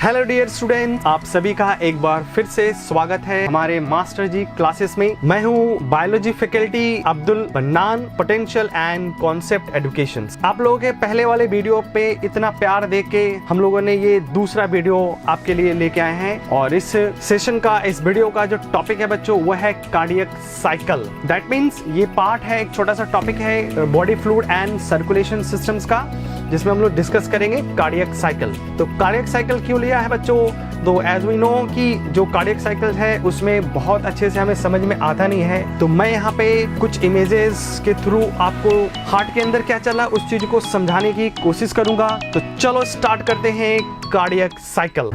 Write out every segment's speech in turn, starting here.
Hello dear student, आप सभी का एक बार फिर से स्वागत है हमारे मास्टर जी क्लासेस में। मैं हूं biology faculty Abdul Bannan, potential and concept education. आप लोगों के पहले वाले वीडियो पे इतना प्यार देख के हम लोगों ने ये दूसरा वीडियो आपके लिए लेके आए हैं और इस सेशन का, इस वीडियो का जो टॉपिक है बच्चों वो है कार्डियक साइकिल। दैट मीन्स ये पार्ट है, एक छोटा सा टॉपिक है body fluid and circulation systems का, जिसमें हम लोग डिस्कस करेंगे कार्डियक साइकिल। तो कार्डियक साइकिल क्यों लिया है बच्चों? तो एज वी नो कि जो कार्डियक साइकिल है उसमें बहुत अच्छे से हमें समझ में आता नहीं है, तो मैं यहाँ पे कुछ इमेजेस के थ्रू आपको हार्ट के अंदर क्या चला उस चीज को समझाने की कोशिश करूंगा। तो चलो स्टार्ट करते हैं cardiac cycle.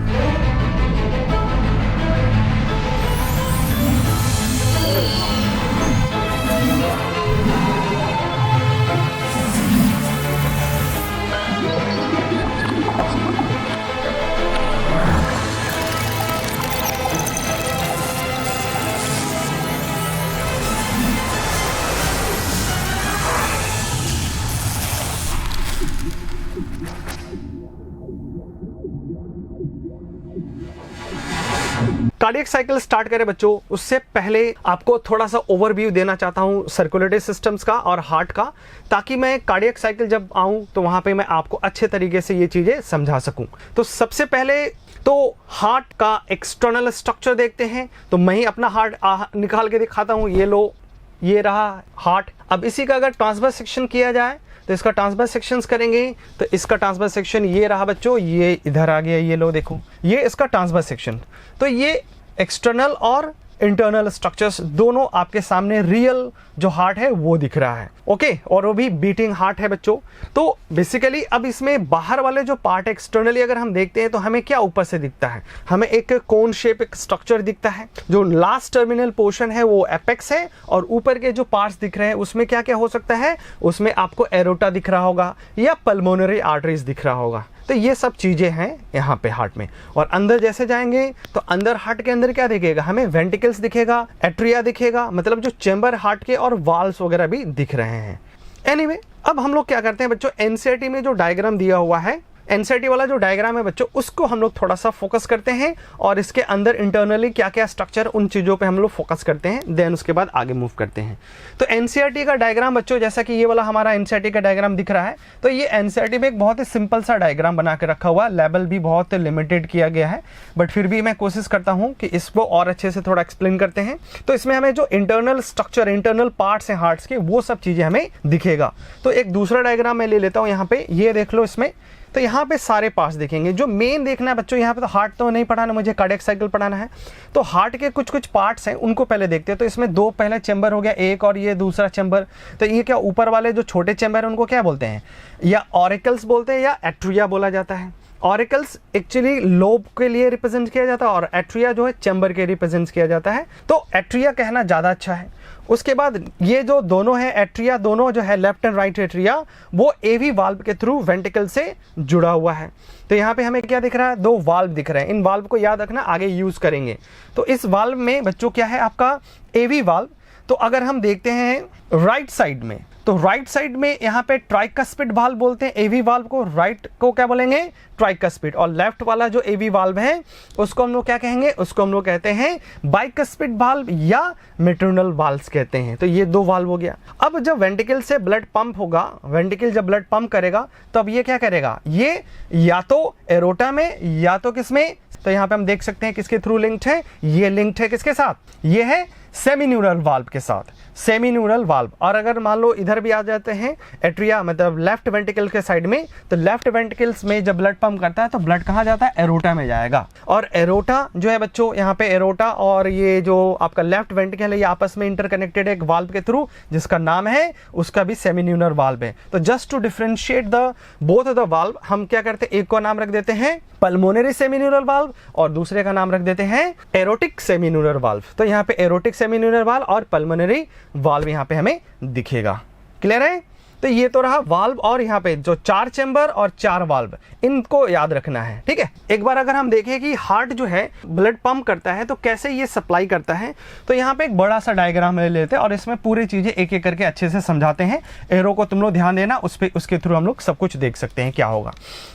Cardiac cycle start करें बच्चों, उससे पहले आपको थोड़ा सा ओवरव्यू देना चाहता हूं सर्कुलेटरी सिस्टम्स का और हार्ट का, ताकि मैं कार्डियक साइकिल जब आऊं तो वहां पे मैं आपको अच्छे तरीके से ये चीजें समझा सकूं। तो सबसे पहले तो हार्ट का एक्सटर्नल स्ट्रक्चर देखते हैं। तो मैं ही अपना हार्ट निकाल के दिखाता हूं। ये लो, ये रहा हार्ट। अब इसी का अगर ट्रांसवर्स सेक्शन किया जाए तो इसका ट्रांसवर्स सेक्शंस करेंगे तो इसका ट्रांसवर्स सेक्शन ये रहा बच्चों, ये इधर आ गया, ये लो देखो, ये इसका ट्रांसवर्स सेक्शन। तो ये एक्सटर्नल और इंटरनल स्ट्रक्चर्स दोनों आपके सामने रियल जो हार्ट है वो दिख रहा है। ओके, और वो भी बीटिंग हार्ट है बच्चों। तो बेसिकली अब इसमें बाहर वाले जो पार्ट एक्सटर्नली अगर हम देखते हैं तो हमें क्या ऊपर से दिखता है? हमें एक कोन शेप एक स्ट्रक्चर दिखता है। जो लास्ट टर्मिनल पोर्शन है वो एपेक्स है और ऊपर के जो पार्ट्स दिख रहे हैं उसमें क्या क्या हो सकता है? उसमें आपको एरोटा दिख रहा होगा या पल्मोनरी आर्टरीज दिख रहा होगा। तो ये सब चीजें हैं यहाँ पे हार्ट में। और अंदर जैसे जाएंगे तो अंदर हार्ट के अंदर क्या दिखेगा? हमें वेंटिकल्स दिखेगा, एट्रिया दिखेगा, मतलब जो चेंबर हार्ट के, और वाल्व्स वगैरह भी दिख रहे हैं। एनीवे, अब हम लोग क्या करते हैं बच्चों, एनसीईआरटी में जो डायग्राम दिया हुआ है, एनसीईआरटी वाला जो डायग्राम है बच्चों, उसको हम लोग थोड़ा सा फोकस करते हैं और इसके अंदर इंटरनली क्या क्या स्ट्रक्चर, उन चीजों पे हम लोग फोकस करते हैं, देन उसके बाद आगे मूव करते हैं। तो एनसीईआरटी का डायग्राम बच्चों, जैसा कि ये वाला हमारा एनसीईआरटी का डायग्राम दिख रहा है, तो ये एनसीईआरटी में एक बहुत ही सिंपल सा डायग्राम बना के रखा हुआ है। लेवल भी बहुत लिमिटेड किया गया है, बट फिर भी मैं कोशिश करता हूँ कि इसको और अच्छे से थोड़ा एक्सप्लेन करते हैं। तो इसमें हमें जो इंटरनल स्ट्रक्चर, इंटरनल पार्ट्स हैं हार्ट्स के, वो सब चीजें हमें दिखेगा। तो एक दूसरा डायग्राम मैं ले लेता हूँ यहाँ पे, ये देख लो। इसमें तो यहाँ पे सारे पार्ट्स दिखेंगे। जो मेन देखना है बच्चों, यहाँ पे तो हार्ट तो नहीं पढ़ाना, मुझे कार्डियक साइकिल पढ़ाना है। तो हार्ट के कुछ कुछ पार्ट्स हैं, उनको पहले देखते हैं। तो इसमें दो पहले चैम्बर हो गया, एक और ये दूसरा चैम्बर। तो ये क्या ऊपर वाले जो छोटे चैम्बर है उनको क्या बोलते हैं? या ऑरिकल्स बोलते हैं या एट्रिया बोला जाता है। ऑरिकल्स एक्चुअली लोब के लिए रिप्रेजेंट किया जाता है और एट्रिया जो है चैम्बर के रिप्रेजेंट किया जाता है। तो एट्रिया कहना ज़्यादा अच्छा है। उसके बाद ये जो दोनों है एट्रिया, दोनों जो है लेफ्ट एंड राइट एट्रिया, वो एवी वाल्व के थ्रू वेंटिकल से जुड़ा हुआ है। तो यहाँ पे हमें क्या दिख रहा है? दो वाल्व दिख रहे हैं। इन वाल्व को याद रखना, आगे यूज करेंगे। तो इस वाल्व में बच्चों क्या है आपका? एवी वाल्व। तो अगर हम देखते हैं राइट साइड में, तो राइट साइड में यहाँ पे ट्राइकस्पिड वाल्व बोलते हैं एवी वाल्व को। राइट को क्या बोलेंगे? ट्राइकस्पिड। और लेफ्ट वाला जो एवी वाल्व है उसको हम लोग क्या कहेंगे? उसको हम लोग कहते हैं बाइकस्पिड वाल्व या मैटरनल वाल्व्स कहते हैं। तो ये दो वाल्व हो गया। अब जब वेंटिकल से ब्लड पंप होगा, वेंटिकल जब ब्लड पंप करेगा तो अब ये क्या करेगा? ये या तो एरोटा में या तो किसमें? तो यहाँ पे हम देख सकते हैं किसके थ्रू लिंक्ड है। ये लिंक्ड है किसके साथ? ये है सेमीन्यूरल वाल्व के साथ, सेमीन्यूरल वाल्व। और अगर मान लो इधर भी आ जाते हैं एट्रिया, मतलब लेफ्ट वेंटिकल के साइड में, तो लेफ्ट वेंटिकल्स में जब ब्लड पंप करता है तो ब्लड कहाँ जाता है? एरोटा में जाएगा। और एरोटा जो है बच्चों, यहाँ पे एरोटा और ये जो आपका लेफ्ट वेंटिकल है ये आपस में इंटरकनेक्टेड है एक वाल्व के थ्रू, जिसका नाम है, उसका भी सेमीन्यूरल वाल्व है। तो just to differentiate the both of the valve, हम क्या करते हैं? एक को नाम रख देते हैं पल्मोनरी सेमीन्यूरल वाल्व और दूसरे का नाम रख देते हैं एरोटिक सेमीन्यूरल वाल्व। तो यहाँ पे एरोटिक सेमीन्यूरल वाल्व और पल्मोनरी वाल्व यहाँ पे हमें दिखेगा। क्लियर है? तो ये तो रहा वाल्व, और यहाँ पे जो 4 चेंबर और 4 वाल्व, इनको याद रखना है, ठीक है। एक बार अगर हम देखें कि हार्ट जो है ब्लड पंप करता है तो कैसे ये सप्लाई करता है, तो यहाँ पे एक बड़ा सा डायग्राम ले लेते हैं और इसमें पूरी चीजें एक एक करके अच्छे से समझाते हैं। एरो को तुम लोग ध्यान देना, उसके थ्रू हम लोग सब कुछ देख सकते हैं क्या होगा।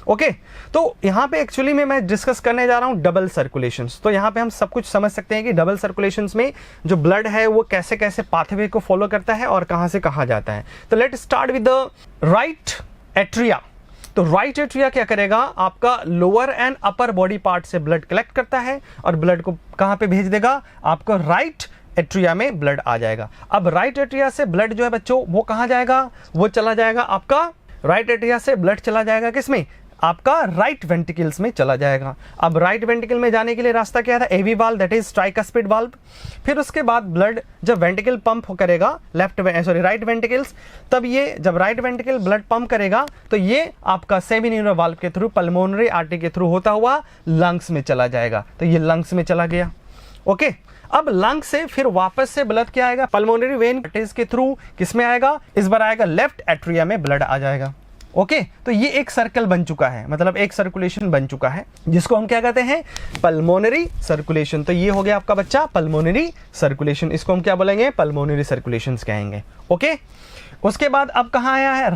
ओके, तो यहाँ पे एक्चुअली में मैं डिस्कस करने जा रहा हूँ डबल सर्कुलेशन। तो यहाँ पे हम सब कुछ समझ सकते हैं कि डबल सर्कुलेशन में जो ब्लड है वो कैसे कैसे पाथवे को फॉलो करता है और कहाँ से कहाँ जाता है। तो let start with the right atria. तो राइट एट्रिया क्या करेगा, आपका lower and upper body part से ब्लड कलेक्ट करता है और ब्लड को कहां पे भेज देगा, आपको राइट एट्रिया में ब्लड आ जाएगा। अब राइट एट्रिया से ब्लड जो है बच्चों वो कहां जाएगा, वो चला जाएगा आपका राइट एट्रिया से ब्लड चला जाएगा किसमें, आपका राइट वेंट्रिकल्स में चला जाएगा। अब राइट वेंट्रिकल में जाने के लिए रास्ता क्या था, AV valve, that is tricuspid valve. फिर उसके बाद ब्लड जब वेंट्रिकल पंप करेगा राइट वेंट्रिकल्स, तब ये जब राइट वेंट्रिकल ब्लड पंप करेगा तो ये आपका सेमिन्यूलर वाल्व के थ्रू पल्मोनरी आर्टरी के थ्रू होता हुआ लंग्स में चला जाएगा। तो ये लंग्स में चला गया। ओके, अब लंग से फिर वापस से ब्लड क्या आएगा, पल्मोनरी वेन के थ्रू किस में आएगा, इस बार आएगा लेफ्ट एट्रिया में ब्लड आ जाएगा। ओके, तो ये एक सर्कल बन चुका है, मतलब एक सर्कुलेशन बन चुका है जिसको हम क्या कहते हैं, पल्मोनरी सर्कुलेशन। तो ये हो गया आपका बच्चा पल्मोनरी सर्कुलेशन, इसको हम क्या बोलेंगे, पल्मोनरी सर्कुलेशन कहेंगे। ओके, उसके बाद अब कहाँ आया है,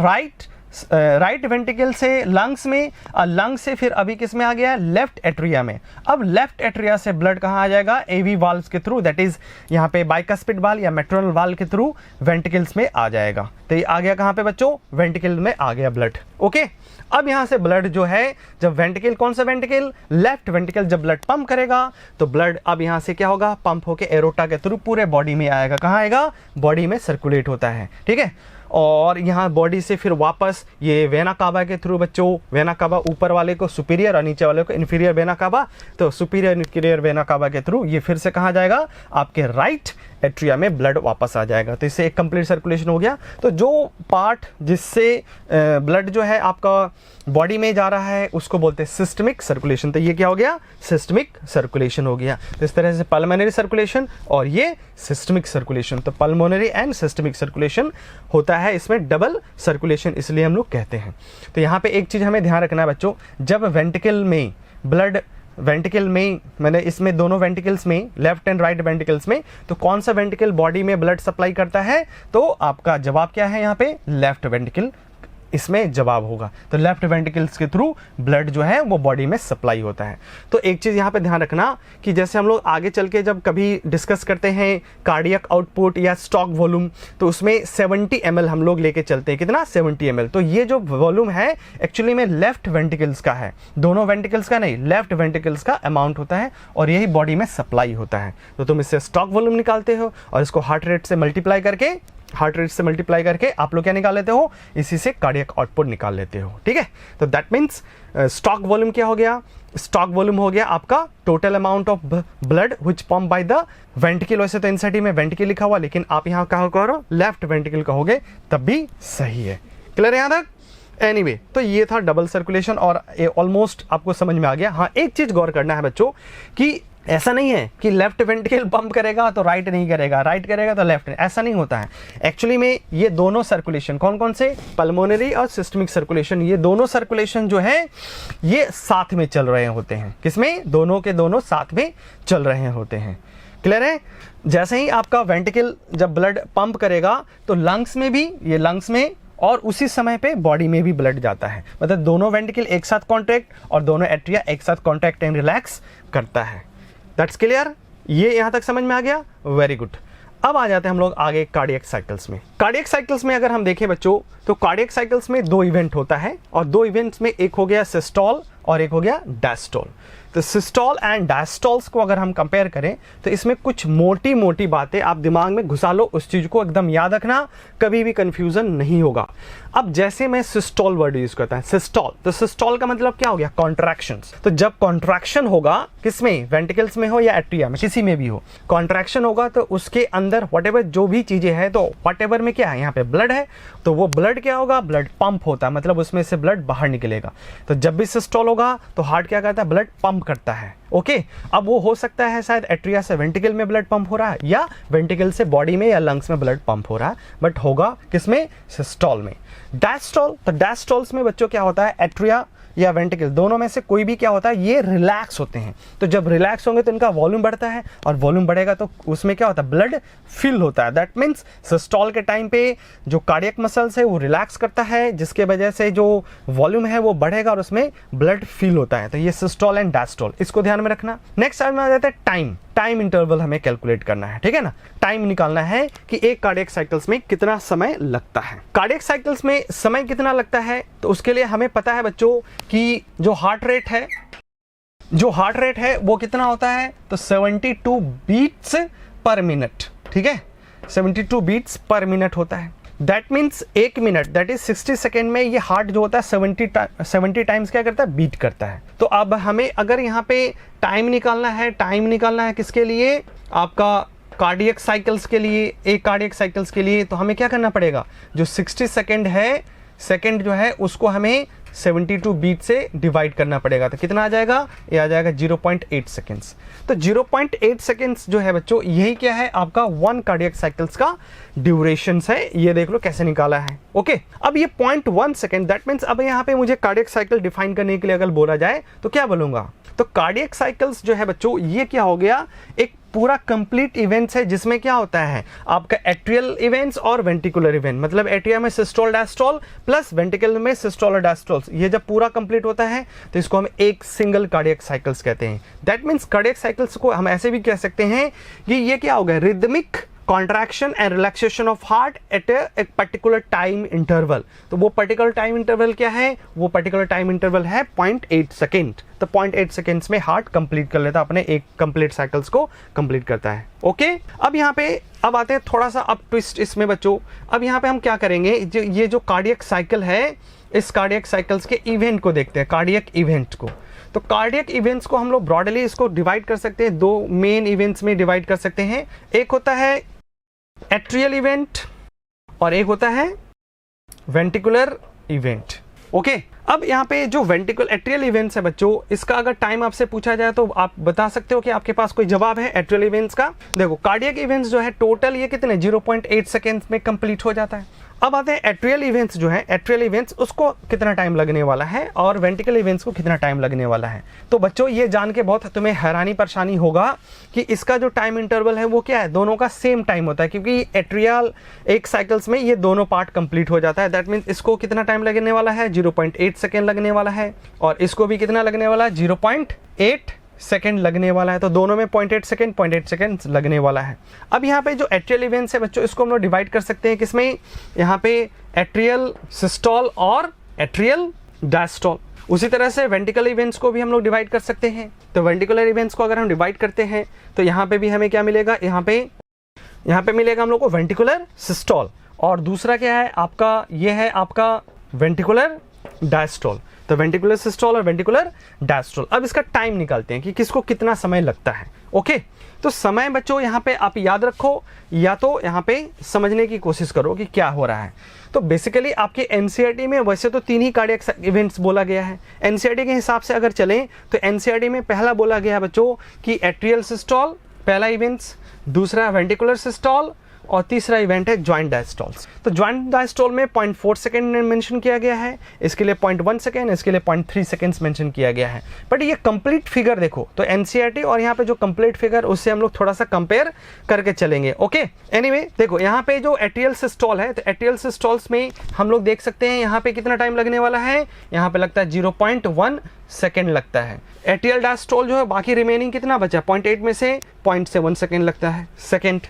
राइट वेंट्रिकल से लंग्स में, और लंग्स से फिर अभी किस में आ गया, लेफ्ट एट्रिया में। अब लेफ्ट एट्रिया से ब्लड कहाँ आ जाएगा, एवी वाल्व्स के थ्रू, दैट इज यहाँ पे बाइकस्पिड वाल्व या मेट्रोनल वाल्व के थ्रू वेंट्रिकल्स में आ जाएगा। तो ये आ गया कहाँ पे बच्चों, वेंट्रिकल में आ गया ब्लड। ओके, अब यहाँ से ब्लड जो है जब वेंट्रिकल, कौन सा वेंट्रिकल, लेफ्ट वेंट्रिकल जब ब्लड पंप करेगा तो ब्लड अब यहाँ से क्या होगा, पंप होके एरोटा के थ्रू पूरे बॉडी में आएगा। कहाँ आएगा, बॉडी में सर्कुलेट होता है, ठीक है। और यहाँ बॉडी से फिर वापस ये वेना कावा के थ्रू बच्चों, वेना कावा ऊपर वाले को सुपीरियर और नीचे वाले को इन्फीरियर वेना कावा, तो सुपीरियर इन्फीरियर वेना कावा के थ्रू ये फिर से कहाँ जाएगा, आपके राइट एट्रिया में ब्लड वापस आ जाएगा। तो इससे एक कंप्लीट सर्कुलेशन हो गया। तो जो पार्ट जिससे ब्लड जो है आपका बॉडी में जा रहा है उसको बोलते हैं सिस्टमिक सर्कुलेशन। तो ये क्या हो गया, सिस्टमिक सर्कुलेशन हो गया। तो इस तरह से पल्मोनरी सर्कुलेशन और ये सिस्टमिक सर्कुलेशन, तो पल्मोनरी एंड सिस्टमिक सर्कुलेशन होता है, इसमें डबल सर्कुलेशन इसलिए हम लोग कहते हैं। तो यहाँ पे एक चीज हमें ध्यान रखना है बच्चों, जब वेंट्रिकल में ब्लड, वेंट्रिकल में मैंने इसमें दोनों वेंट्रिकल्स में, लेफ्ट एंड राइट वेंट्रिकल्स में, तो कौन सा वेंट्रिकल बॉडी में ब्लड सप्लाई करता है, तो आपका जवाब क्या है यहाँ पे, लेफ्ट वेंट्रिकल इसमें जवाब होगा। तो लेफ्ट वेंट्रिकल्स के थ्रू ब्लड जो है वो बॉडी में सप्लाई होता है। तो एक चीज़ यहाँ पे ध्यान रखना कि जैसे हम लोग आगे चल के जब कभी डिस्कस करते हैं कार्डियक आउटपुट या स्टॉक वॉल्यूम, तो उसमें 70 ml हम लोग लेके चलते हैं, कितना, 70 ml। तो ये जो वॉल्यूम है एक्चुअली में लेफ्ट वेंट्रिकल्स का है, दोनों वेंट्रिकल्स का नहीं, लेफ्ट वेंट्रिकल्स का अमाउंट होता है और यही बॉडी में सप्लाई होता है। तो तुम इससे स्टॉक वॉल्यूम निकालते हो और इसको हार्ट रेट से मल्टीप्लाई करके आप लोग क्या निकाल लेते हो, इसी से कार्डियक आउटपुट निकाल लेते हो, ठीक है। तो दैट मीन्स स्टॉक वॉल्यूम क्या हो गया, स्टॉक वॉल्यूम हो गया आपका total amount of blood which pump by the ventricle. वैसे तो एनसीईआरटी में वेंट्रिकल लिखा हुआ, लेकिन आप यहाँ कहा करो लेफ्ट वेंट्रिकल कहोगे तब भी सही है। क्लियर है यहाँ तक? एनीवे, तो ये था डबल सर्कुलेशन और ऑलमोस्ट आपको समझ में आ गया। हाँ, एक चीज गौर करना है बच्चों कि ऐसा नहीं है कि लेफ्ट वेंट्रिकल पंप करेगा तो राइट नहीं करेगा, राइट करेगा तो लेफ्ट नहीं, ऐसा नहीं होता है। एक्चुअली में ये दोनों सर्कुलेशन, कौन कौन से, पल्मोनरी और सिस्टमिक सर्कुलेशन, ये दोनों सर्कुलेशन जो है ये साथ में चल रहे होते हैं। किसमें, दोनों के दोनों साथ में चल रहे होते हैं। क्लियर है? जैसे ही आपका वेंट्रिकल जब ब्लड पंप करेगा तो लंग्स में भी, ये लंग्स में, और उसी समय पे बॉडी में भी ब्लड जाता है, मतलब दोनों वेंट्रिकल एक साथ कॉन्ट्रैक्ट और दोनों एट्रिया एक साथ कॉन्ट्रैक्ट एंड रिलैक्स करता है। That's clear? ये यहां तक समझ में आ गया? Very good. अब आ जाते हैं हम लोग आगे कार्डियक साइकिल्स में। कार्डियक साइकिल्स में अगर हम देखें बच्चों, तो कार्डियक साइकिल्स में 2 इवेंट होता है और 2 इवेंट्स में एक हो गया सिस्टोल और एक हो गया डायस्टोल। तो सिस्टोल एंड डायस्टोल्स को अगर हम कंपेयर करें तो इसमें कुछ मोटी मोटी बातें आप दिमाग में घुसा लो, उस चीज को एकदम याद रखना, कभी भी कंफ्यूजन नहीं होगा। अब जैसे मैं सिस्टोल वर्ड यूज करता है, सिस्टोल, तो सिस्टोल का मतलब क्या हो गया, कॉन्ट्रैक्शंस। तो जब कॉन्ट्रैक्शन होगा किसमें, वेंट्रिकल्स में हो या एट्रिया में, किसी में भी हो, कॉन्ट्रैक्शन होगा तो उसके अंदर व्हाटएवर जो भी चीजें हैं, तो व्हाटएवर में क्या है, यहाँ पे ब्लड है, तो वो ब्लड क्या होगा, ब्लड पंप होता है, मतलब उसमें से ब्लड बाहर निकलेगा। तो जब भी सिस्टोल होगा तो हार्ट क्या करता है, ब्लड पंप पंप करता है। ओके, अब वो हो सकता है शायद एट्रिया से वेंट्रिकल में ब्लड पंप हो रहा है या वेंट्रिकल से बॉडी में या लंग्स में ब्लड पंप हो रहा है, बट होगा किसमें? सिस्टोल में। डायस्टोल, तो डायस्टोल्स में बच्चों क्या होता है, एट्रिया या वेंट्रिकल दोनों में से कोई भी क्या होता है, ये रिलैक्स होते हैं। तो जब रिलैक्स होंगे तो इनका वॉल्यूम बढ़ता है और वॉल्यूम बढ़ेगा तो उसमें क्या होता है, ब्लड फिल होता है। दैट मीन्स सिस्टोल के टाइम पे जो कार्डियक मसल्स है वो रिलैक्स करता है, जिसके वजह से जो वॉल्यूम है वो बढ़ेगा और उसमें ब्लड फिल होता है। तो ये सिस्टोल एंड डायस्टोल, इसको ध्यान में रखना। नेक्स्ट में आ जाता है टाइम। टाइम इंटरवल हमें कैलकुलेट करना है, ठीक है ना। टाइम निकालना है कि एक कार्डियक साइकिल्स में कितना समय लगता है। कार्डियक साइकिल्स में समय कितना लगता है, तो उसके लिए हमें पता है बच्चों कि जो हार्ट रेट है वो कितना होता है, तो 72 बीट्स पर मिनट, ठीक है, 72 बीट्स पर मिनट होता है। That means 1 minute, that is 60 second में ये हार्ट जो होता है 70 टाइम्स क्या करता है, बीट करता है। तो अब हमें अगर यहाँ पे टाइम निकालना है किसके लिए, आपका कार्डियक साइकिल्स के लिए, एक कार्डियक साइकिल्स के लिए, तो हमें क्या करना पड़ेगा, जो 60 सेकेंड है, सेकेंड जो है उसको हमें 72 बीट से डिवाइड करना पड़ेगा। तो कितना आ जाएगा, ये आ जाएगा 0.8 सेकेंड्स। तो 0.8 सेकेंड्स जो है बच्चों, यही क्या है, आपका 1 कार्डियक साइकिल्स का ड्यूरेशन है। ये देख लो कैसे निकाला है। ओके, अब ये 0.1 सेकेंड, दैट मीन्स अब यहाँ पे मुझे कार्डियक साइकिल डिफाइन करने के लिए अगर बोला जाए तो क्या बोलूंगा, तो कार्डियक साइकिल्स जो है बच्चों, ये क्या हो गया, एक पूरा कंप्लीट इवेंट्स है जिसमें क्या होता है, आपका एट्रियल इवेंट्स और वेंट्रिकुलर इवेंट, मतलब एट्रिया में सिस्टोल डायस्टोल प्लस वेंट्रिकल में सिस्टोल और डायस्टोल, ये जब पूरा कंप्लीट होता है तो इसको हम एक सिंगल कार्डियक साइकिल्स कहते हैं। दैट मीन्स कार्डियक साइकिल्स को हम ऐसे भी कह सकते हैं कि ये क्या हो गया, rhythmic contraction and relaxation of heart at a particular time interval. तो वो पर्टिकुलर टाइम इंटरवल क्या है, वो पर्टिकुलर टाइम इंटरवल है 0.8 सेकेंड। तो 0.8 सेकेंड्स में हार्ट कंप्लीट कर लेता है, अपने एक कंप्लीट साइकिल्स को कंप्लीट करता है। ओके, अब यहाँ पे अब आते हैं थोड़ा सा अब ट्विस्ट इसमें बच्चों। अब यहाँ पे हम क्या करेंगे, ये जो कार्डियक साइकिल है, इस कार्डियक साइकिल्स के इवेंट को देखते हैं, कार्डियक इवेंट को। तो कार्डियक इवेंट्स को हम लोग ब्रॉडली इसको डिवाइड कर सकते हैं, 2 मेन इवेंट्स में डिवाइड कर सकते हैं। एक होता है एट्रियल इवेंट और एक होता है वेंट्रिकुलर इवेंट। ओके, अब यहाँ पे जो वेंट्रिकुलर एट्रियल इवेंट्स है बच्चों, इसका अगर टाइम आपसे पूछा जाए तो आप बता सकते हो कि आपके पास कोई जवाब है एट्रियल इवेंट्स का। देखो कार्डियक इवेंट्स जो है टोटल ये कितने 0.8 सेकेंड्स में कंप्लीट हो जाता है। अब आते हैं एट्रियल इवेंट्स जो है, एट्रियल इवेंट्स उसको कितना टाइम लगने वाला है और वेंट्रिकल इवेंट्स को कितना टाइम लगने वाला है। तो बच्चों ये जान के बहुत तुम्हें हैरानी परेशानी होगा कि इसका जो टाइम इंटरवल है वो क्या है, दोनों का सेम टाइम होता है, क्योंकि एट्रियल एक साइकिल्स में ये दोनों पार्ट कंप्लीट हो जाता है। दैट मीन्स इसको कितना टाइम लगने वाला है, 0.8 सेकेंड लगने वाला है, और इसको भी कितना लगने वाला है, 0.8 सेकेंड लगने वाला है। तो दोनों में 0.8 सेकेंड लगने वाला है। अब यहाँ पे जो एट्रियल इवेंट्स है बच्चों, इसको हम लोग डिवाइड कर सकते हैं किसमें, यहाँ पे एट्रियल सिस्टोल और एट्रियल डायस्टोल। उसी तरह से वेंट्रिकल इवेंट्स को भी हम लोग डिवाइड कर सकते हैं। तो वेंट्रिकुलर इवेंट्स को अगर हम डिवाइड करते हैं तो यहाँ पे भी हमें क्या मिलेगा, यहाँ पे मिलेगा हम लोग को वेंट्रिकुलर सिस्टोल, और दूसरा क्या है आपका, ये है आपका वेंट्रिकुलर डायस्टोल। तो वेंट्रिकुलर सिस्टोल और वेंट्रिकुलर डायस्टोल। अब इसका टाइम निकालते हैं कि किसको कितना समय लगता है। ओके, तो समय बच्चों यहाँ पे आप याद रखो या तो यहाँ पे समझने की कोशिश करो कि क्या हो रहा है। तो बेसिकली आपके एनसीईआरटी में वैसे तो 3 ही कार्डियक इवेंट्स बोला गया है। एनसीईआरटी के हिसाब से अगर चलें तो एनसीईआरटी में पहला बोला गया बच्चों कि एट्रियल सिस्टोल पहला इवेंट्स, दूसरा वेंट्रिकुलर सिस्टोल, और तीसरा इवेंट है ज्वाइंट डायस्टोल्स। तो ज्वाइंट डायस्टोल में 0.4 सेकेंड मेंशन किया गया है, इसके लिए 0.1 सेकेंड, इसके लिए 0.3 सेकेंड्स मेंशन किया गया है। बट ये कंप्लीट फिगर देखो, तो एनसीईआरटी और यहाँ पे जो कंप्लीट फिगर उससे हम लोग थोड़ा सा कंपेयर करके चलेंगे। ओके, एनीवे देखो यहाँ पे जो एट्रियल सिस्टोल है, तो एट्रियल सिस्टोल्स में हम लोग देख सकते हैं यहाँ पे कितना टाइम लगने वाला है, यहाँ पे लगता है 0.1 सेकेंड लगता है। एट्रियल डायस्टोल जो है बाकी रिमेनिंग कितना बचा, 0.8 में से 0.7 सेकेंड लगता है सेकेंड।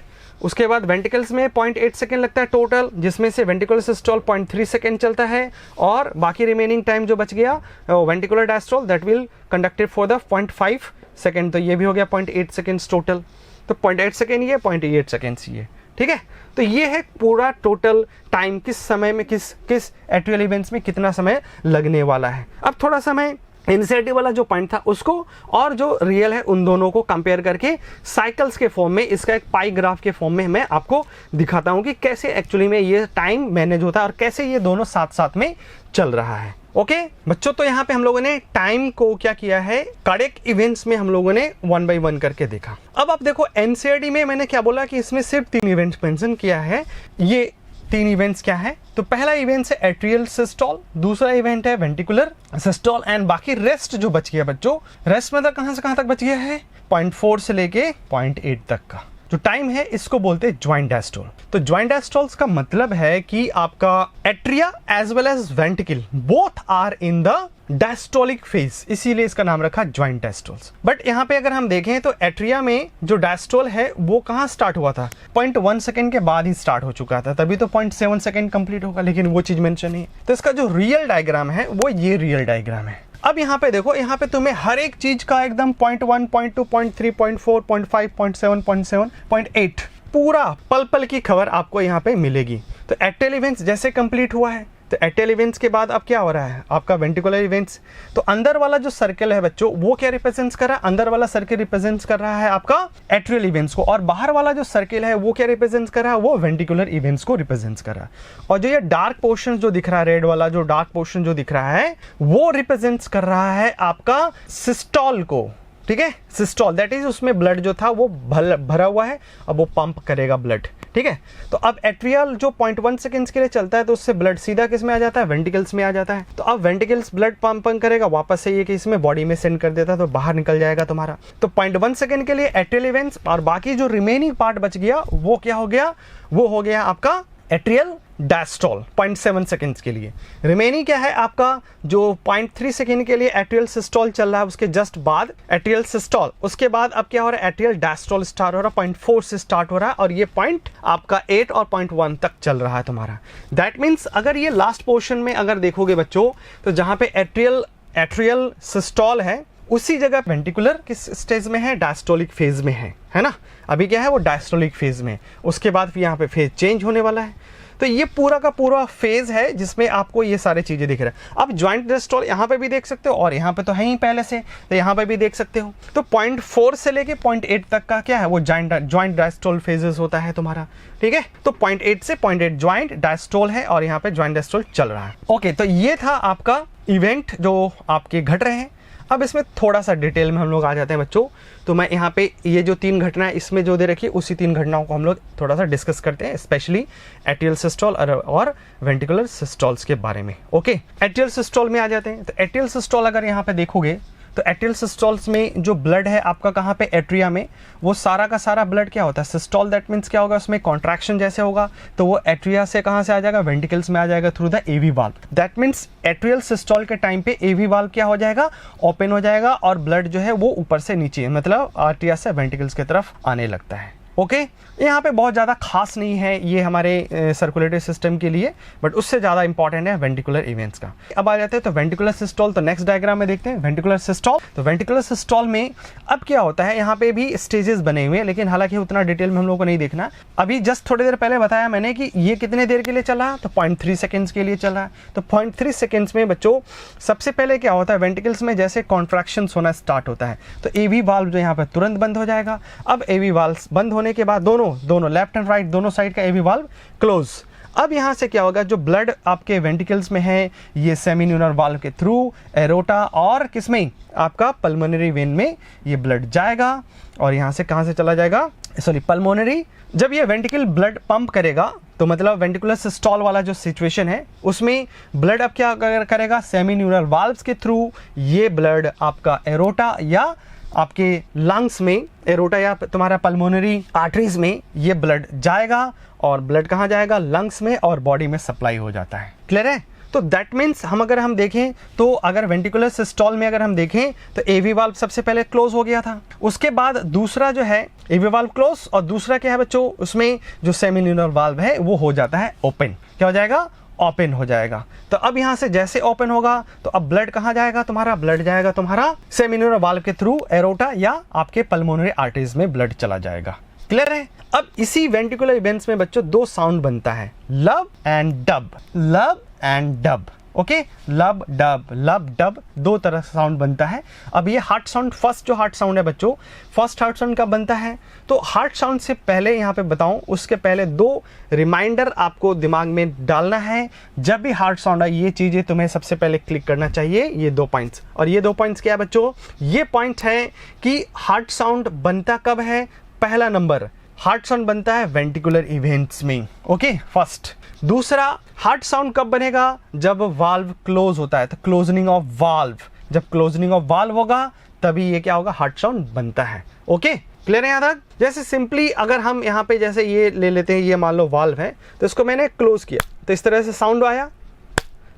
उसके बाद वेंट्रिकल्स में 0.8 सेकेंड लगता है टोटल, जिसमें से वेंट्रिकुलर सिस्टोल 0.3 सेकेंड चलता है, और बाकी रिमेनिंग टाइम जो बच गया ventricular diastole that will conducted for the 0.5 second. तो ये भी हो गया 0.8 सेकेंड्स टोटल। तो 0.8 सेकेंड ये, 0.8 सेकेंड्स ये, ठीक है। तो ये है पूरा टोटल टाइम, किस समय में किस एट्रियल इवेंट्स में कितना समय लगने वाला है। अब थोड़ा समय एनसीईआरटी वाला जो पॉइंट था उसको और जो रियल है उन दोनों को कंपेयर करके साइकिल्स के फॉर्म में, इसका एक पाई ग्राफ के फॉर्म में मैं आपको दिखाता हूं कि कैसे एक्चुअली में ये टाइम मैनेज होता है और कैसे ये दोनों साथ साथ में चल रहा है। ओके बच्चों, तो यहाँ पे हम लोगों ने टाइम को क्या किया है, कार्डियक इवेंट्स में हम लोगों ने 1 by 1 करके देखा। अब आप देखो एनसीईआरटी में मैंने क्या बोला कि इसमें सिर्फ 3 इवेंट्स मेंशन किया है। ये 3 इवेंट्स क्या है, तो पहला इवेंट है एट्रियल सिस्टोल, दूसरा इवेंट है वेंटिकुलर सिस्टोल, एंड बाकी रेस्ट जो बच गया बच्चों, रेस्ट मतलब कहां से कहां तक बच गया है, 0.4 से लेके 0.8 तक का जो टाइम है, इसको बोलते हैं ज्वाइंट डायस्टोल। तो ज्वाइंट डायस्टोल्स का मतलब है कि आपका atria as well as ventricle both are in the diastolic phase, इसीलिए इसका नाम रखा ज्वाइंट डायस्टोल्स। बट यहाँ पे अगर हम देखें तो एट्रिया में जो डायस्टोल है वो कहाँ स्टार्ट हुआ था, 0.1 सेकेंड के बाद ही स्टार्ट हो चुका था, तभी तो 0.7 सेकेंड कंप्लीट होगा, लेकिन वो चीज मेंशन नहीं है। तो इसका जो रियल डायग्राम है वो ये रियल डायग्राम है। अब यहाँ पे देखो, यहाँ पे तुम्हें हर एक चीज का एकदम 0.1, 0.2, 0.3, 0.4, 0.5, 0.7, 0.7, 0.8 पूरा पल पल की खबर आपको यहाँ पे मिलेगी। तो एट्रियल इवेंट्स जैसे कंप्लीट हुआ है, तो एट्रियल इवेंट्स के बाद अब क्या हो रहा है आपका वेंट्रिकुलर इवेंट्स। तो अंदर वाला जो सर्कल है बच्चों वो क्या रिप्रेजेंट्स कर रहा है, अंदर वाला सर्कल रिप्रेजेंट्स कर रहा है आपका एट्रियल इवेंट्स को, और बाहर वाला जो सर्कल है वो क्या रिप्रेजेंट्स कर रहा है, वो वेंट्रिकुलर इवेंट्स को रिप्रेजेंट्स कर रहा है। और जो ये डार्क पोर्शन जो दिख रहा है, रेड वाला जो डार्क पोर्शन जो दिख रहा है वो रिप्रेजेंट्स कर रहा है आपका सिस्टोल को, ठीक है, सिस्टोल, दैट इज उसमें ब्लड जो था वो भरा हुआ है, अब वो पंप करेगा ब्लड, ठीक है। तो अब एट्रियल जो 0.1 सेकेंड्स के लिए चलता है तो उससे ब्लड सीधा किस में आ जाता है, वेंट्रिकल्स में आ जाता है। तो अब वेंट्रिकल्स ब्लड पंप करेगा, वापस से ये कि इसमें बॉडी में सेंड कर देता है, तो बाहर निकल जाएगा तुम्हारा। तो 0.1 सेकेंड के लिए एट्रियल इवेंट्स, और बाकी जो रिमेनिंग पार्ट बच गया वो क्या हो गया, वो हो गया आपका एट्रियल डायस्टोल 0.7 सेकेंड्स के लिए। रिमेनिंग क्या है आपका, जो 0.3 सेकेंड के लिए एट्रियल सिस्टोल चल रहा है, उसके जस्ट बाद एट्रियल सिस्टोल, उसके बाद अब क्या हो रहा है, एट्रियल डायस्टोल स्टार्ट हो रहा है, 0.4 से स्टार्ट हो रहा है, और ये पॉइंट आपका 8 और 0.1 तक चल रहा है तुम्हारा। दैट मीन्स अगर ये लास्ट पोर्शन में अगर देखोगे बच्चों, तो जहां पे एट्रियल सिस्टोल है उसी जगह वेंट्रिकुलर किस स्टेज में है, डायस्टोलिक फेज में है ना। अभी क्या है, वो डायस्टोलिक फेज में, उसके बाद फिर यहाँ पे फेज चेंज होने वाला है। तो ये पूरा का पूरा फेज है जिसमें आपको ये सारे चीजें दिख रहा है। अब ज्वाइंट डायस्टोल यहाँ पे भी देख सकते हो, और यहाँ पे तो है ही पहले से, तो यहाँ पे भी देख सकते हो। तो 0.4 से लेके 0.8 तक का क्या है, वो ज्वाइंट डायस्टोल फेजेस होता है तुम्हारा, ठीक है। तो 0.8 से 0.8 ज्वाइंट डायस्टोल है, और यहाँ पे ज्वाइंट डायस्टोल चल रहा है। ओके, तो ये था आपका इवेंट जो आपके घट रहे हैं। अब इसमें थोड़ा सा डिटेल में हम लोग आ जाते हैं बच्चों। तो मैं यहाँ पे ये जो 3 घटनाएं इसमें जो दे रखी है, उसी 3 घटनाओं को हम लोग थोड़ा सा डिस्कस करते हैं, स्पेशली एट्रियल सिस्टोल और वेंट्रिकुलर सिस्टोल्स के बारे में। ओके, एट्रियल सिस्टोल में आ जाते हैं। तो एट्रियल सिस्टोल अगर यहाँ पे देखोगे तो एट्रियल सिस्टोल्स में जो ब्लड है आपका कहाँ पे, एट्रिया में, वो सारा का सारा ब्लड क्या होता है, सिस्टोल, दैट मीन्स क्या होगा, उसमें कॉन्ट्रैक्शन जैसे होगा, तो वो एट्रिया से कहाँ से आ जाएगा, वेंट्रिकल्स में आ जाएगा through the AV valve. That means atrial systole के टाइम पे एवी वाल्व क्या हो जाएगा, ओपन हो जाएगा, और ब्लड जो है वो ऊपर से नीचे, मतलब आर्टिया से वेंट्रिकल्स की तरफ आने लगता है। ओके, यहाँ पे बहुत ज़्यादा खास नहीं है ये हमारे सर्कुलेटरी सिस्टम के लिए, बट उससे ज़्यादा इंपॉर्टेंट है वेंट्रिकुलर इवेंट्स का। अब आ जाते हैं तो वेंट्रिकुलर सिस्टोल। तो नेक्स्ट डायग्राम में देखते हैं वेंट्रिकुलर सिस्टोल। तो वेंट्रिकुलर सिस्टोल में अब क्या होता है, यहाँ पे भी स्टेजेस बने हुए हैं, लेकिन हालांकि उतना डिटेल में हम लोग को नहीं देखना। अभी जस्ट थोड़ी देर पहले बताया मैंने कि ये कितने देर के लिए चला, तो 0.3 सेकेंड्स के लिए चला है। तो 0.3 सेकेंड्स में बच्चों सबसे पहले क्या होता है, वेंट्रिकल्स में जैसे कॉन्ट्रैक्शन होना स्टार्ट होता है, तो एवी वाल्व जो यहाँ पे तुरंत बंद हो जाएगा। अब एवी वाल्व बंद होने के बाद दोनों लेफ्ट एंड राइट दोनों साइड का एवी वाल्व क्लोज। अब यहां से क्या होगा, जो ब्लड आपके वेंट्रिकल्स में है ये सेमिन्यूलर वाल्व के थ्रू एरोटा और किसमें, आपका पल्मोनरी वेन में ये ब्लड जाएगा, और यहां से कहां से चला जाएगा, सॉरी पल्मोनरी। जब ये वेंट्रिकल ब्लड पंप करेगा तो मतलब वेंट्रिकुलर सिस्टोल वाला जो सिचुएशन है उसमें ब्लड अब क्या करेगा, सेमिन्यूलर वाल्व्स के थ्रू ये ब्लड आपका एरोटा या आपके लंग्स में, एरोटा या तुम्हारा पल्मोनरी आर्टरीज में ये ब्लड जाएगा, और ब्लड कहाँ जाएगा, लंग्स में, और बॉडी में सप्लाई हो जाता है। क्लियर है। तो दैट मीन्स अगर हम देखें तो अगर वेंट्रिकुलर सिस्टोल में अगर हम देखें तो एवी वाल्व सबसे पहले क्लोज हो गया था, उसके बाद दूसरा जो है एवी वाल्व क्लोज, और दूसरा क्या है बच्चों, उसमें जो सेमिन्यूलर वाल्व है वो हो जाता है ओपन। क्या हो जाएगा, ओपन हो जाएगा। तो अब यहां से जैसे ओपन होगा तो अब ब्लड कहां जाएगा, तुम्हारा ब्लड जाएगा तुम्हारा सेमिन्यूलर वाल्व के थ्रू एरोटा या आपके पल्मोनरी आर्टरीज में ब्लड चला जाएगा। क्लियर है। अब इसी वेंट्रिकुलर इवेंट्स में बच्चों 2 साउंड बनता है, love and dub, love and dub. Okay, लब डब 2 तरह से साउंड बनता है। अब ये हार्ट साउंड, फर्स्ट जो हार्ट साउंड है बच्चों, फर्स्ट हार्ट साउंड कब बनता है? तो हार्ट साउंड से पहले यहाँ पे बताऊं, उसके पहले 2 रिमाइंडर आपको दिमाग में डालना है। जब भी हार्ट साउंड आए ये चीज़ें तुम्हें सबसे पहले क्लिक करना चाहिए, ये 2 पॉइंट्स। और ये 2 पॉइंट्स क्या है बच्चों? ये पॉइंट है कि हार्ट साउंड बनता कब है। पहला नंबर, हार्ट साउंड बनता है वेंट्रिकुलर इवेंट्स में, ओके, फर्स्ट। दूसरा, हार्ट साउंड कब बनेगा? जब वाल्व क्लोज होता है, तो क्लोजनिंग ऑफ वाल्व, जब क्लोजनिंग ऑफ वाल्व होगा तभी ये क्या होगा, हार्ट साउंड बनता है। ओके, क्लियर है यहाँ तक? जैसे सिंपली अगर हम यहाँ पे जैसे ये ले लेते हैं, ये मान लो वाल्व है, तो इसको मैंने क्लोज किया तो इस तरह से साउंड आया,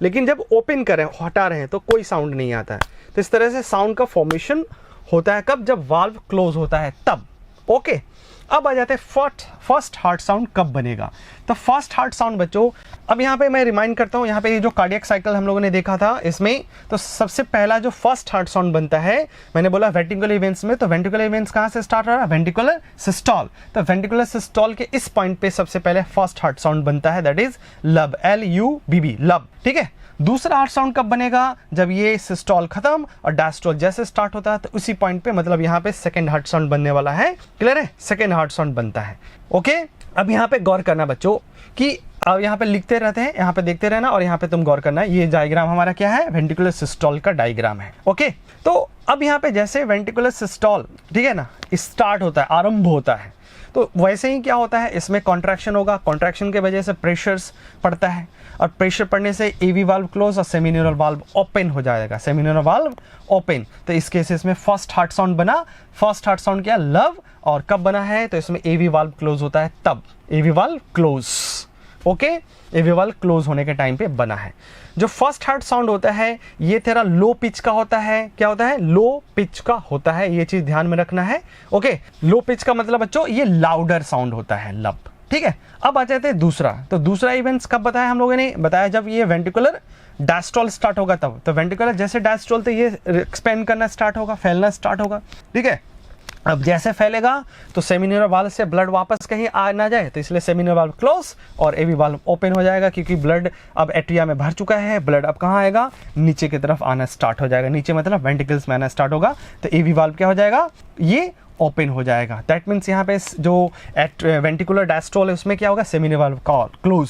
लेकिन जब ओपन करें, हटा रहे हैं, तो कोई साउंड नहीं आता है। तो इस तरह से साउंड का फॉर्मेशन होता है कब? जब वाल्व क्लोज होता है तब। ओके, अब आ जाते हैं फर्स्ट हार्ट साउंड कब बनेगा। तो फर्स्ट हार्ट साउंड बच्चों, अब यहाँ पे मैं रिमाइंड करता हूँ, यहाँ पे ये जो कार्डियक साइकिल हम लोगों ने देखा था इसमें, तो सबसे पहला जो फर्स्ट हार्ट साउंड बनता है, मैंने बोला वेंट्रिकुलर इवेंट्स में, तो वेंट्रिकुलर इवेंट्स कहाँ से स्टार्ट हो रहा है? Ventricular systole. तो वेंट्रिकुलर सिस्टोल के इस पॉइंट पे सबसे पहले फर्स्ट हार्ट साउंड बनता है, दैट इज लब, LUBB, लब। ठीक है, दूसरा हार्ट साउंड कब बनेगा? जब ये सिस्टोल खत्म और डायस्टोल जैसे स्टार्ट होता है, तो उसी पॉइंट पे, मतलब यहाँ पे सेकंड हार्ट साउंड बनने वाला है। क्लियर है? सेकंड हार्ट साउंड बनता है। ओके, अब यहाँ पे गौर करना बच्चों कि अब यहाँ पे लिखते रहते हैं, यहाँ पे देखते रहना, और यहाँ पे तुम गौर करना, ये डायग्राम हमारा क्या है? वेंट्रिकुलर सिस्टोल का डायग्राम है। ओके, तो अब यहाँ पे जैसे वेंट्रिकुलर सिस्टोल, ठीक है ना, स्टार्ट होता है, आरंभ होता है, तो वैसे ही क्या होता है, इसमें कॉन्ट्रैक्शन होगा, कॉन्ट्रैक्शन की वजह से प्रेशर्स पड़ता है, और प्रेशर पड़ने से AV वाल्व क्लोज और सेमिन्यूरल वाल्व ओपन हो जाएगा, सेमिन्यूरल वाल्व ओपन। तो इस केसेस में फर्स्ट हार्ट साउंड बना। फर्स्ट हार्ट साउंड क्या? लव। और कब बना है? तो इसमें AV वाल्व क्लोज होता है तब, AV valve close. Okay, AV valve close होने के टाइम पे बना है। जो फर्स्ट हार्ट साउंड होता है ये तेरा लो पिच का होता है। क्या होता है? लो पिच का होता है, ये चीज ध्यान में रखना है। ओके, लो पिच का मतलब बच्चों ये लाउडर साउंड होता है, लब। ठीक है, अब आ जाते हैं दूसरा। तो दूसरा इवेंट्स कब बताया हम लोगों ने? बताया जब ये वेंट्रिकुलर डायस्टोल स्टार्ट होगा तब। तो वेंट्रिकुलर जैसे डायस्टोल, तो ये एक्सपेंड करना स्टार्ट होगा, फैलना स्टार्ट होगा। ठीक है, अब जैसे फैलेगा तो सेमिन्यूरल वाल्व से ब्लड वापस कहीं आ ना जाए, तो इसलिए सेमिन्यूरल वाल्व क्लोज और AV वाल्व ओपन हो जाएगा, क्योंकि ब्लड अब एट्रिया में भर चुका है। ब्लड अब कहाँ आएगा? नीचे की तरफ आना स्टार्ट हो जाएगा, नीचे मतलब वेंट्रिकल्स में आना स्टार्ट होगा, तो AV वाल्व क्या हो जाएगा? ये ओपन हो जाएगा। दैट मीन्स यहाँ पे जो वेंट्रिकुलर डायस्टोल है उसमें क्या होगा? सेमिन्यूरल वाल्व क्लोज।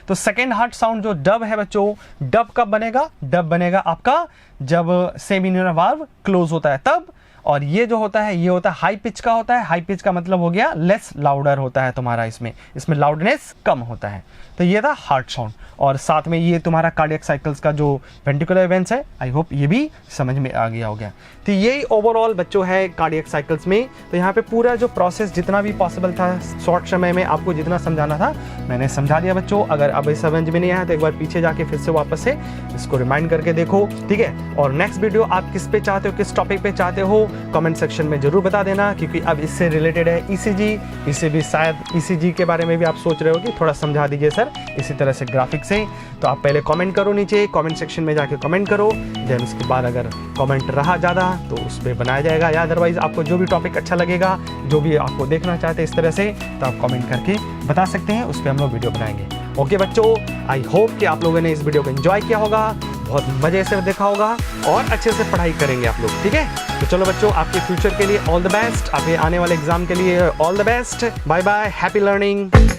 तो सेकेंड हार्ट साउंड जो डब है बच्चों, डब कब बनेगा? डब बनेगा आपका जब सेमिन्यूरल वाल्व क्लोज होता है तब। और ये जो होता है ये होता है हाई पिच का होता है। हाई पिच का मतलब हो गया लेस लाउडर होता है तुम्हारा, इसमें लाउडनेस कम होता है। तो ये था हार्ट साउंड, और साथ में ये तुम्हारा कार्डियक साइकिल्स का जो वेंट्रिकुलर इवेंट्स है, आई होप ये भी समझ में आ गया हो गया। तो यही ओवरऑल बच्चों है कार्डियक साइकिल्स में। तो यहाँ पे पूरा जो प्रोसेस जितना भी पॉसिबल था शॉर्ट समय में आपको जितना समझाना था मैंने समझा दिया बच्चों। अगर अब समझ में नहीं आया तो एक बार पीछे जाके फिर से वापस से इसको रिमाइंड करके देखो, ठीक है। और नेक्स्ट वीडियो आप किस पे चाहते हो, किस टॉपिक पे चाहते हो, कमेंट सेक्शन में जरूर बता देना, क्योंकि अब इससे रिलेटेड है ECG। इसे भी शायद ECG के बारे में भी आप सोच रहे हो कि थोड़ा समझा दीजिए सर इसी तरह से ग्राफिक से। तो आप पहले कमेंट करो, नीचे कमेंट सेक्शन में जाके कमेंट करो, देन उसके बाद अगर कमेंट रहा ज़्यादा तो उस पर बनाया जाएगा, या अदरवाइज आपको जो भी टॉपिक अच्छा लगेगा, जो भी आपको देखना चाहते हैं इस तरह से, तो आप कमेंट करके बता सकते हैं, उस पर हम लोग वीडियो बनाएंगे। ओके बच्चों, आई होप कि आप लोगों ने इस वीडियो को एंजॉय किया होगा, बहुत मजे से देखा होगा और अच्छे से पढ़ाई करेंगे आप लोग, ठीक है। तो चलो बच्चों, आपके फ्यूचर के लिए ऑल द बेस्ट, आपके आने वाले एग्जाम के लिए all the best. Bye bye, happy learning.